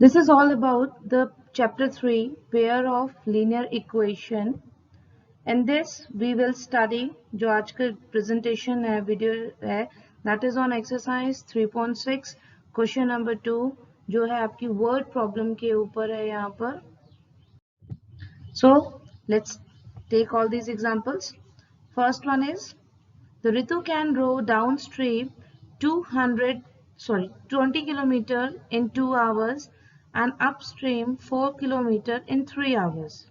This is all about the chapter 3 pair of linear equation. In this we will study जो आज का presentation है video है that is on exercise 3.6 question number 2 जो है आपकी word problem के ऊपर है यहाँ पर. So let's take all these examples. First one is the Ritu can row downstream 20 kilometer in 2 hours and upstream 4 kilometer in 3 hours.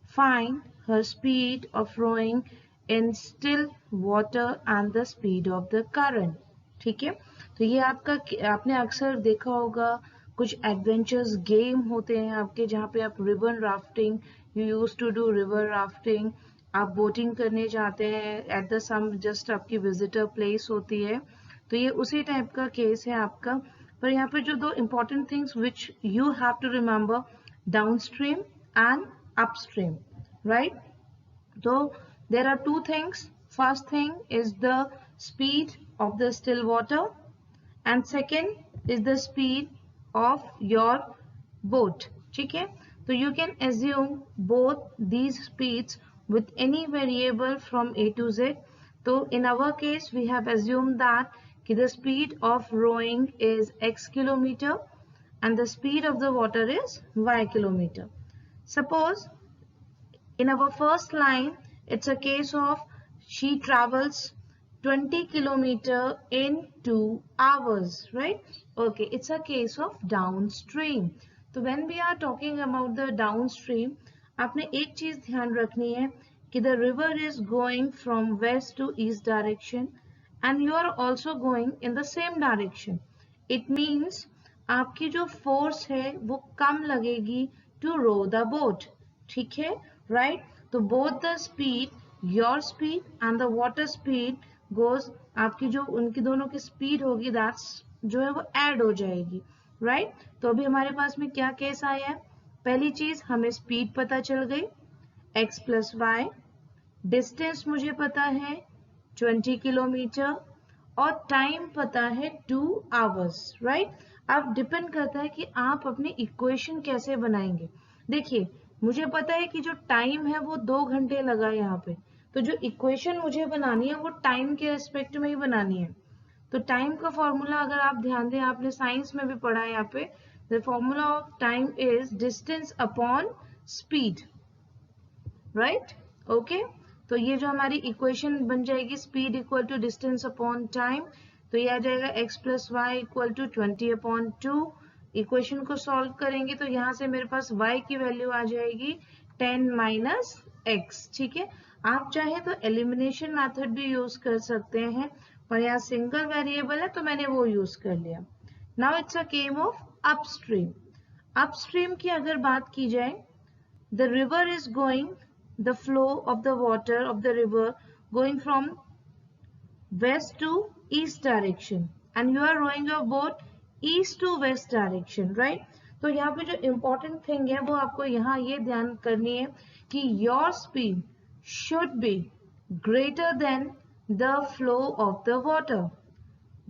Find her speed of rowing in still water and the speed of the current. ठीक है, तो ये आपने अक्सर देखा होगा कुछ adventures game होते हैं आपके जहाँ पे आप river rafting you use to do river rafting, आप बोटिंग करने जाते हैं एट द सम जस्ट आपकी विजिटर प्लेस होती है, तो ये उसी टाइप का केस है आपका. पर यहाँ पे जो दो important things which you have to remember, downstream and upstream, right? So there are two things. First thing is the speed of the still water and second is the speed of your boat. ठीक है, तो you can assume both these speeds with any variable from A to Z. So in our case we have assumed that the speed of rowing is x kilometer and the speed of the water is y kilometer. Suppose in our first line, it's a case of she travels 20 kilometer in 2 hours, right? Okay, it's a case of downstream. So when we are talking about the downstream, आपने एक चीज ध्यान रखनी है कि the river is going from west to east direction and you are also going in the same direction. It means आपकी जो force है वो कम लगेगी to row the boat. ठीक है, right? तो both the speed, your speed and the water speed goes, आपकी जो उनकी दोनों की speed होगी that's जो है वो add हो जाएगी, right? तो अभी हमारे पास में क्या केस आया है? पहली चीज हमें speed पता चल गई x plus y, distance मुझे पता है 20 किलोमीटर और टाइम पता है 2 hours, right? अब डिपेंड करता है कि आप अपनी इक्वेशन कैसे बनाएंगे. देखिए मुझे पता है कि जो टाइम है वो 2 घंटे लगा यहाँ पे, तो जो इक्वेशन मुझे बनानी है वो टाइम के रेस्पेक्ट में ही बनानी है. तो टाइम का फॉर्मूला अगर आप ध्यान दें, आपने साइंस में भी पढ़ा है यहाँ पे, the formula of time is distance upon speed, right? Okay, तो ये जो हमारी इक्वेशन बन जाएगी speed equal to distance upon time, तो ये आ जाएगा x plus y equal to 20/2. Equation को सॉल्व करेंगे तो यहाँ से मेरे पास y की वैल्यू आ जाएगी 10 माइनस x. ठीक है, आप चाहे तो एलिमिनेशन मेथड भी यूज कर सकते हैं, पर यहाँ सिंगल वेरिएबल है तो मैंने वो यूज कर लिया. Now it's a came of upstream. Upstream की अगर बात की जाए, the river is going, the flow of the water of the river going from west to east direction and you are rowing your boat east to west direction, right? तो यहाँ पे जो important thing है वो आपको यहाँ ये ध्यान करनी है कि your speed should be greater than the flow of the water,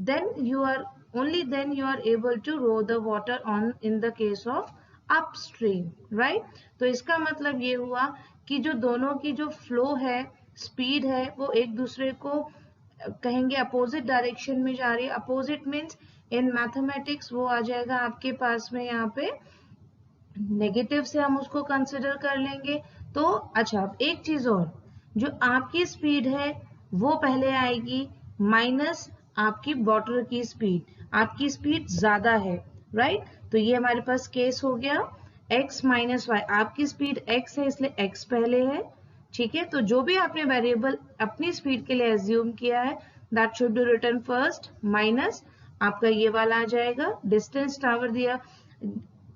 then you are able to row the water on in the case of upstream, right? तो इसका मतलब ये हुआ कि जो दोनों की जो फ्लो है, स्पीड है, वो एक दूसरे को कहेंगे अपोजिट डायरेक्शन में जा रही है. अपोजिट मीन्स इन मैथमेटिक्स वो आ जाएगा आपके पास में यहाँ पे नेगेटिव से हम उसको कंसिडर कर लेंगे. तो अच्छा, अब एक चीज और, जो आपकी स्पीड है वो पहले आएगी माइनस आपकी वाटर की स्पीड. आपकी स्पीड ज्यादा है, राइट? तो ये हमारे पास केस हो गया x माइनस वाई. आपकी स्पीड x है इसलिए x पहले है, ठीक है? तो जो भी आपने वेरिएबल अपनी स्पीड के लिए एज्यूम किया है that should be written first, minus आपका ये वाला आ जाएगा. डिस्टेंस टावर दिया,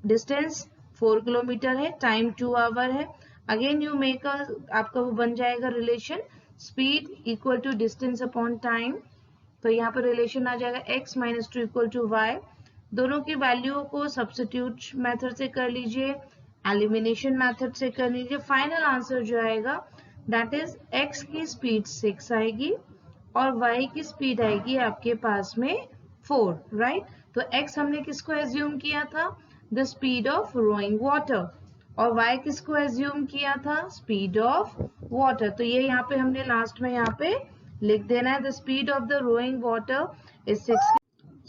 डिस्टेंस 4 किलोमीटर है, टाइम 2 आवर है. अगेन यू मेक आपका वो बन जाएगा relation speed equal to distance upon time. तो यहाँ पर रिलेशन आ जाएगा x minus 2 equal to y. दोनों की वैल्यू को सब्स्टिट्यूट मेथड से कर लीजिए, एलिमिनेशन मेथड से कर लीजिए. फाइनल आंसर जो आएगा दैट इज x की स्पीड 6 आएगी और y की स्पीड आएगी आपके पास में 4, राइट? तो x हमने किसको एज्यूम किया था, the speed of rowing water, और y किसको एज्यूम किया था, स्पीड ऑफ वाटर। तो ये यहाँ पे हमने लास्ट में यहाँ पे लिख देना है, the speed of the rowing water is 60।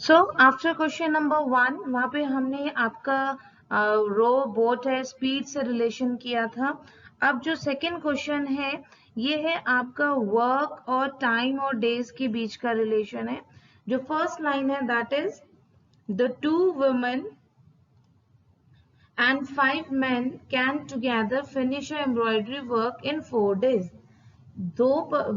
So after question number 1 वहां पे हमने आपका रो बोट है स्पीड से रिलेशन किया था। अब जो सेकंड क्वेश्चन है ये है आपका वर्क और टाइम और डेज के बीच का रिलेशन है। जो फर्स्ट लाइन है that is the 2 women and 5 men can together finish a embroidery work in 4 days। 2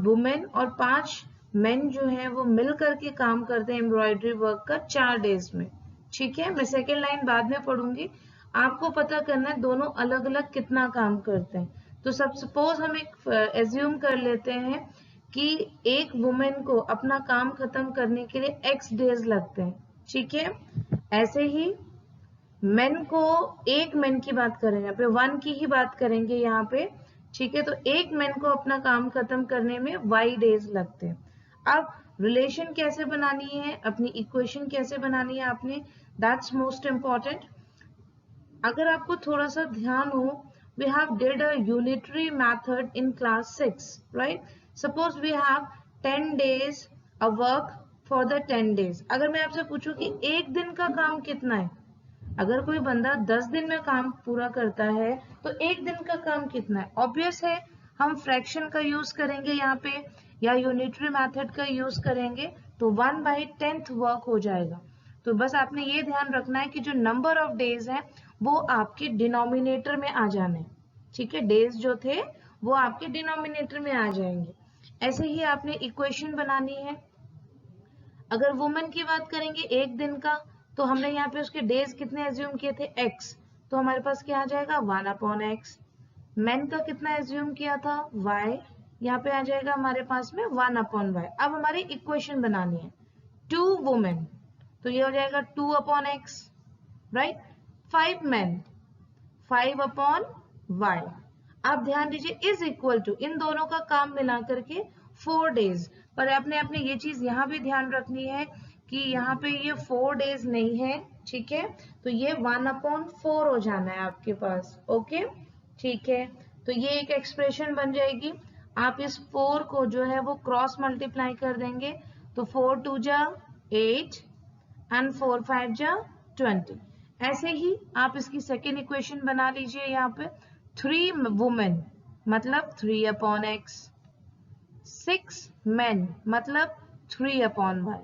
women और 5 मेन जो है वो मिल करके काम करते हैं एम्ब्रॉयडरी वर्क का 4 डेज में। ठीक है, मैं सेकेंड लाइन बाद में पढ़ूंगी, आपको पता करना है दोनों अलग अलग कितना काम करते हैं। तो सब सपोज हम एक एज्यूम कर लेते हैं कि एक वुमेन को अपना काम खत्म करने के लिए x डेज लगते हैं। ठीक है, ऐसे ही मेन को, एक मेन की बात करेंगे यहाँ पे, 1 की ही बात करेंगे यहाँ पे। ठीक है, तो एक मेन को अपना काम खत्म करने में y डेज लगते हैं। अब रिलेशन कैसे बनानी है, अपनी इक्वेशन कैसे बनानी है आपने, दैट्स मोस्ट इम्पॉर्टेंट। अगर आपको थोड़ा सा ध्यान हो, we have did a unitary method in class 6, right? Suppose we have 10 days a work for the 10 days। अगर मैं आपसे पूछूं कि एक दिन का काम कितना है, अगर कोई बंदा 10 दिन में काम पूरा करता है तो एक दिन का काम कितना है, ऑब्वियस है हम फ्रैक्शन का यूज करेंगे यहाँ पे या यूनिटरी मेथड का यूज करेंगे तो 1/10 वर्क हो जाएगा। तो बस आपने ये ध्यान रखना है कि जो नंबर ऑफ डेज है वो आपके डिनोमिनेटर में आ जाने, ठीक है, डेज जो थे वो आपके डिनोमिनेटर में आ जाएंगे। ऐसे ही आपने इक्वेशन बनानी है। अगर वुमेन की बात करेंगे एक दिन का, तो हमने यहाँ पे उसके डेज कितने एज्यूम किए थे x, तो हमारे पास क्या आ जाएगा 1/x। मेन का कितना एज्यूम किया था y, यहाँ पे आ जाएगा हमारे पास में 1/y। अब हमारी इक्वेशन बनानी है 2 वुमेन, तो ये हो जाएगा 2/x, राइट। 5 main 5/y। आप ध्यान दीजिए इज इक्वल टू इन दोनों का काम मिला करके 4 डेज। पर आपने ये चीज यहाँ भी ध्यान रखनी है कि यहाँ पे ये 4 डेज नहीं है, ठीक है, तो ये 1/4 हो जाना है आपके पास। ओके, ठीक है, तो ये एक एक्सप्रेशन बन जाएगी। आप इस 4 को जो है वो क्रॉस मल्टीप्लाई कर देंगे तो 4 2 जा 8 एंड 4 5 जा 20। ऐसे ही आप इसकी सेकेंड इक्वेशन बना लीजिए। यहाँ पे 3 वुमेन मतलब 3/x, 6 मेन मतलब 3/y,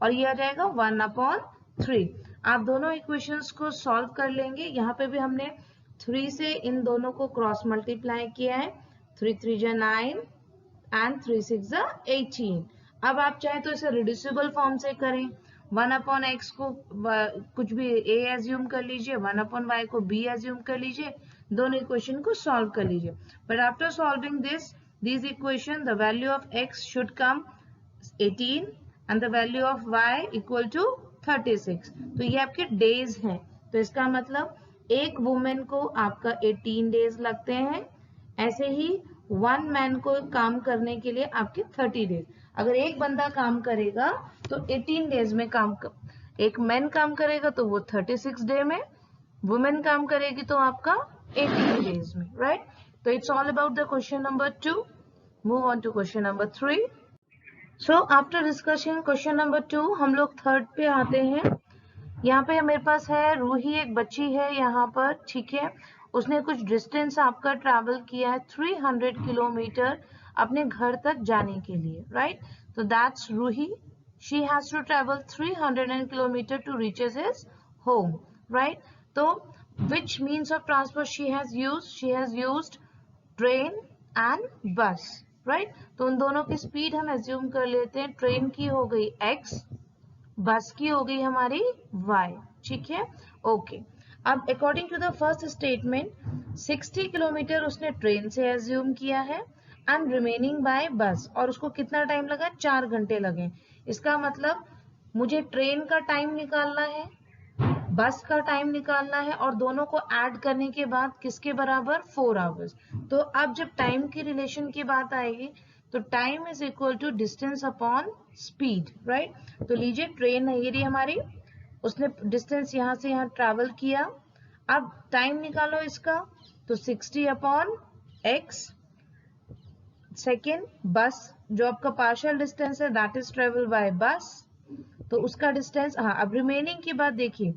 और ये आ जाएगा 1/3। आप दोनों इक्वेशंस को सॉल्व कर लेंगे। यहाँ पे भी हमने 3 से इन दोनों को क्रॉस मल्टीप्लाई किया है, 3 3 जा 9 एंड 3 6 जा 18। अब आप चाहे तो इसे रिड्यूसिबल फॉर्म से करें, 1/x को कुछ भी a एज्यूम कर लीजिए, 1/y को b एज्यूम कर लीजिए, दोनों इक्वेशन को सॉल्व कर लीजिए। But after solving these equation the value of x should come 18 and the value of y equal to 36। तो ये आपके डेज हैं, तो इसका मतलब एक वुमेन को आपका 18 डेज लगते हैं। ऐसे ही 1 मैन को काम करने के लिए आपके 30 डेज। अगर एक बंदा काम करेगा तो 18 डेज में एक मैन काम करेगा तो वो 36 डे में, वुमेन काम करेगी तो आपका 18 डेज में, राइट। तो it's all about the question number 2। Move on to question number 3। So after discussion question number 2 हम लोग थर्ड पे आते हैं। यहाँ पे मेरे पास है रूही, एक बच्ची है यहाँ पर, ठीक है, उसने कुछ डिस्टेंस आपका ट्रैवल किया है 300 किलोमीटर अपने घर तक जाने के लिए, राइट। तो that's Roohi, she has to travel 300 kilometre to reaches his home, right. तो which means of transport she has used train and bus, right. तो उन दोनों की स्पीड हम एज्यूम कर लेते हैं, ट्रेन की हो गई x, बस की हो गई हमारी y, ठीक है, ओके। अब according to the first statement 60 kilometre उसने ट्रेन से एज्यूम किया है एंड रिमेनिंग बाय बस, और उसको कितना टाइम लगा, 4 घंटे लगे। इसका मतलब मुझे ट्रेन का टाइम निकालना है, बस का टाइम निकालना है, और दोनों को ऐड करने के बाद किसके बराबर 4 आवर्स। तो अब जब टाइम की रिलेशन की बात आएगी तो time is equal to distance upon speed, right. तो लीजिए ट्रेन है ये रही हमारी, उसने डिस्टेंस यहाँ से यहाँ ट्रैवल किया। अब टाइम निकालो इसका, तो 60 अपॉन x। सेकेंड, बस जो आपका पार्शियल डिस्टेंस है दैट इज ट्रेवल बाय बस, तो उसका डिस्टेंस। हाँ, अब रिमेनिंग की बात देखिए,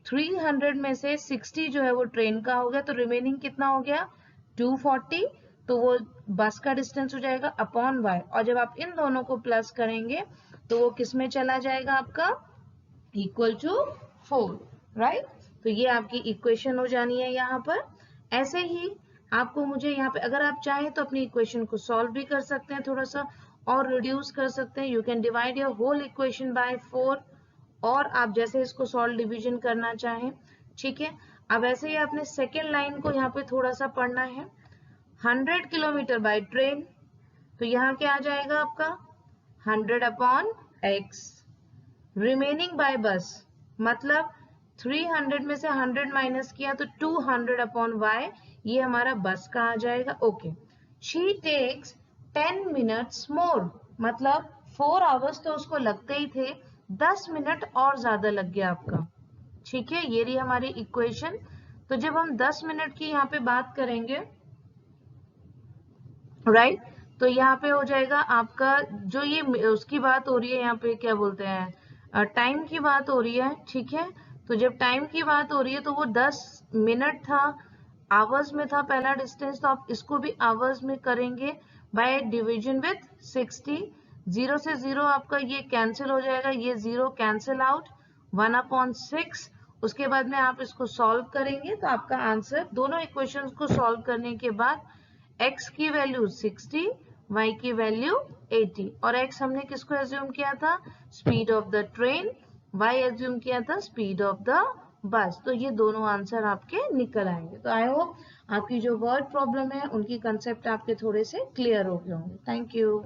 300 में से 60 जो है वो ट्रेन का हो गया, तो रिमेनिंग कितना हो गया 240, तो वो बस का डिस्टेंस हो जाएगा अपॉन y। और जब आप इन दोनों को प्लस करेंगे तो वो किस में चला जाएगा आपका, इक्वल टू 4, राइट। तो ये आपकी इक्वेशन हो जानी है यहाँ पर। ऐसे ही आपको मुझे यहाँ पे, अगर आप चाहें तो अपनी इक्वेशन को सॉल्व भी कर सकते हैं, थोड़ा सा और रिड्यूस कर सकते हैं। You can divide your whole equation by 4, और आप जैसे इसको सॉल्व डिवीजन करना चाहें, ठीक है। अब ऐसे ही आपने सेकेंड लाइन को यहाँ पे थोड़ा सा पढ़ना है। 100 किलोमीटर बाय ट्रेन, तो यहाँ क्या आ जाएगा आपका 100 अपॉन x। रिमेनिंग बाय बस, मतलब 300 में से 100 माइनस किया तो 200 अपॉन y, ये हमारा बस का आ जाएगा। Okay, she takes 10 minutes more, मतलब 4 आवर्स तो उसको लगते ही थे, 10 मिनट और ज्यादा लग गया आपका, ठीक है। ये रही हमारी इक्वेशन। तो जब हम 10 मिनट की यहाँ पे बात करेंगे, राइट, तो यहाँ पे हो जाएगा आपका, जो ये उसकी बात हो रही है यहाँ पे, क्या बोलते हैं, टाइम की बात हो रही है, ठीक है। तो जब टाइम की बात हो रही है तो वो 10 मिनट था, आवर्स में था पहला डिस्टेंस, तो आप इसको भी आवर्स में करेंगे बाय डिवीजन विथ 60। 0 से 0 आपका ये कैंसिल हो जाएगा, ये 0 कैंसिल आउट, 1/6। उसके बाद में आप इसको सॉल्व करेंगे तो आपका आंसर, दोनों इक्वेशंस को सॉल्व करने के बाद x की वैल्यू 60, y की वैल्यू 80, और x हमने किसको एज्यूम किया था, speed of the train, y assume किया था स्पीड ऑफ द बस। तो ये दोनों आंसर आपके निकल आएंगे। तो आई होप आपकी जो वर्ड प्रॉब्लम है उनकी कंसेप्ट आपके थोड़े से क्लियर हो गए होंगे। Thank you.